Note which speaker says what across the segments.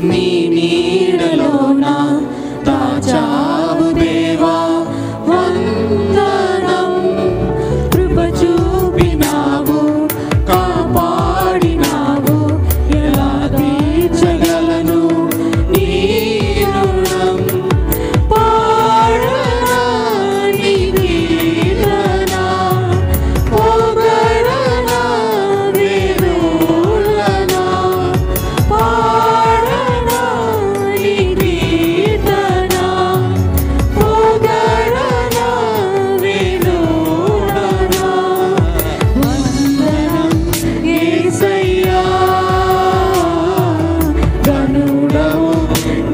Speaker 1: నీ నీడలోన దాచావు దేవా వందనం. కృప చూపినావు కాపాడినావు ఎలా తీర్చగలను నీ రుణం. పాడనా నీ కీర్తన పొగడనా వేణులన. పాడనా నీ కీర్తన పొగడనా వేణులన. వందనం యేసయ్యా గనుడవు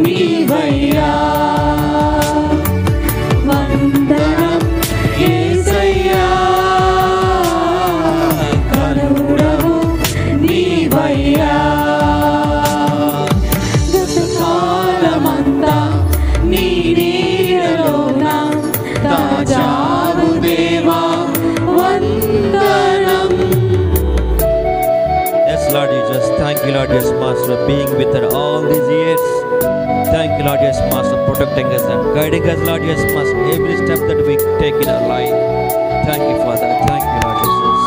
Speaker 1: నీవయ్యా. వందనం యేసయ్యా గనుడవు నీవయ్యా. గతకాలమంతా నీ నీడలోన దాచావు దేవా వందనం.
Speaker 2: Yes, Lord Jesus. Thank you, Lord, yes, Master, being with us all these years. Thank you, Lord, yes, Master, protecting us and guiding us, Lord, yes, Master, every step that we take in our life. Thank you, Father. Thank you, Lord Jesus.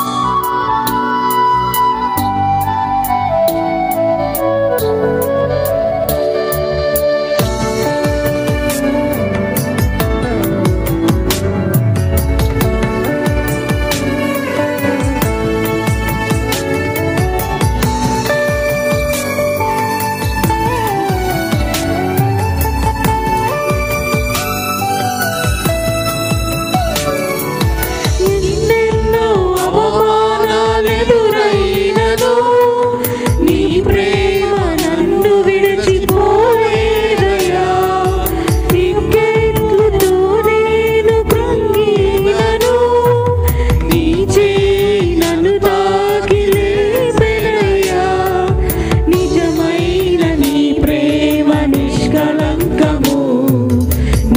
Speaker 1: ఎన్నెన్నో అవమానాలెదురైనను నీ ప్రేమ నన్ను విడిచిపోలేదయ్యా. పిక్కెట్లతో నేను కృంగినను నీ చేయి నన్ను తాకి లేపెనయ్యా. నిజమైన నీ ప్రేమ నిష్కళంకము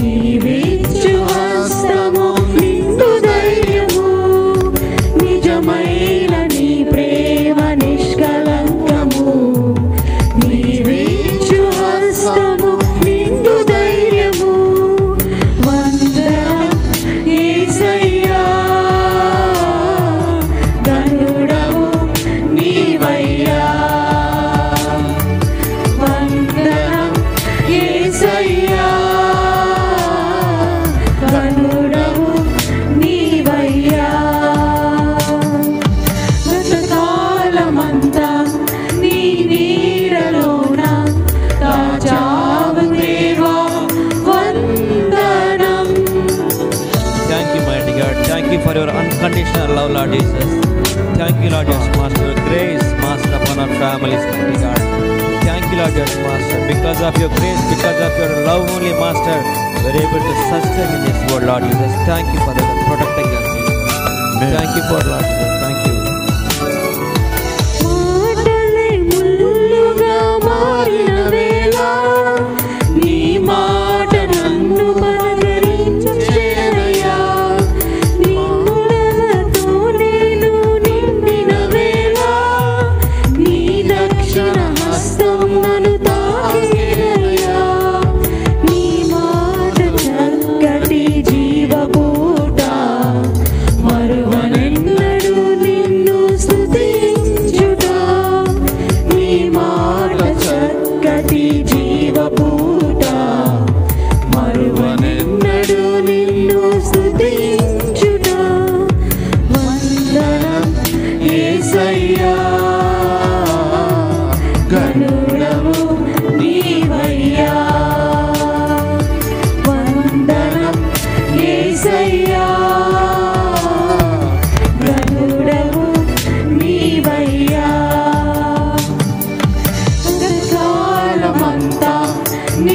Speaker 1: నీవిచ్చు హస్తము నిండు ధైర్యము. నిజమైన నీ ప్రేమ నిష్కళంకము నీవిచ్చు హస్తము నిండు ధైర్యము. వందనం యేసయ్యా గనుడవు నీవయ్యా. వందనం యేసయ్యా గనుడవు నీవయ్యా. గతకాలమంతా నీ నీడలోన దాచావు దేవా వందనం.
Speaker 2: Thank you, mighty God. Thank you for your unconditional love, Lord Jesus. Thank you, Lord Jesus, Master, your grace, Master, upon our families, mighty God. Thank you, Lord Jesus, Master. Because of your grace, because of your love only, Master, we are able to sustain in this world, Lord Jesus. Thank you for protecting us, Jesus. Thank you for Lord Jesus. Thank you.
Speaker 1: మాటలే ముల్లుగా మారిన వేళ నీ మాట నన్ను పలకరించెనయ్యా. నీ ముడలతో నేను నిండిన వేళ నీ దక్షిణ హస్తం నన్ను తాకెనయ్యా. నీ మాట చక్కటి జీవపూట మరువనెన్నడూ నిన్ను స్తుతించుట. నీ మాట చక్కటి జీవపూట మరువనెన్నడూ నిన్ను స్తుతించుట. వందనం యేసయ్యా గనుడవు నీవయ్యా. వందనం యేసయ్యా గనుడవు నీవయ్యా. గతకాలమంతా నీ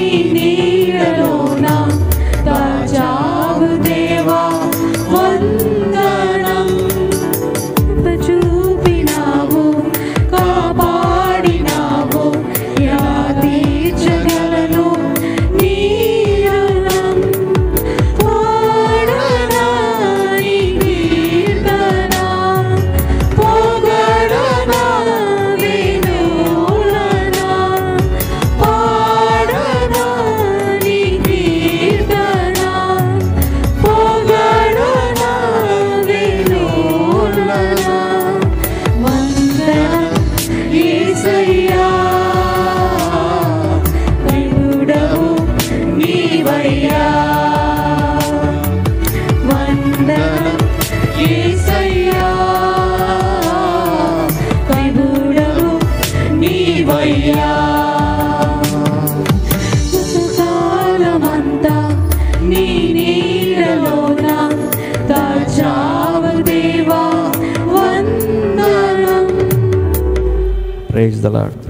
Speaker 1: యేసయ్యా కాలమంతా నీ నీడలోన దాచావు దేవా వందనం.
Speaker 2: Praise the lord.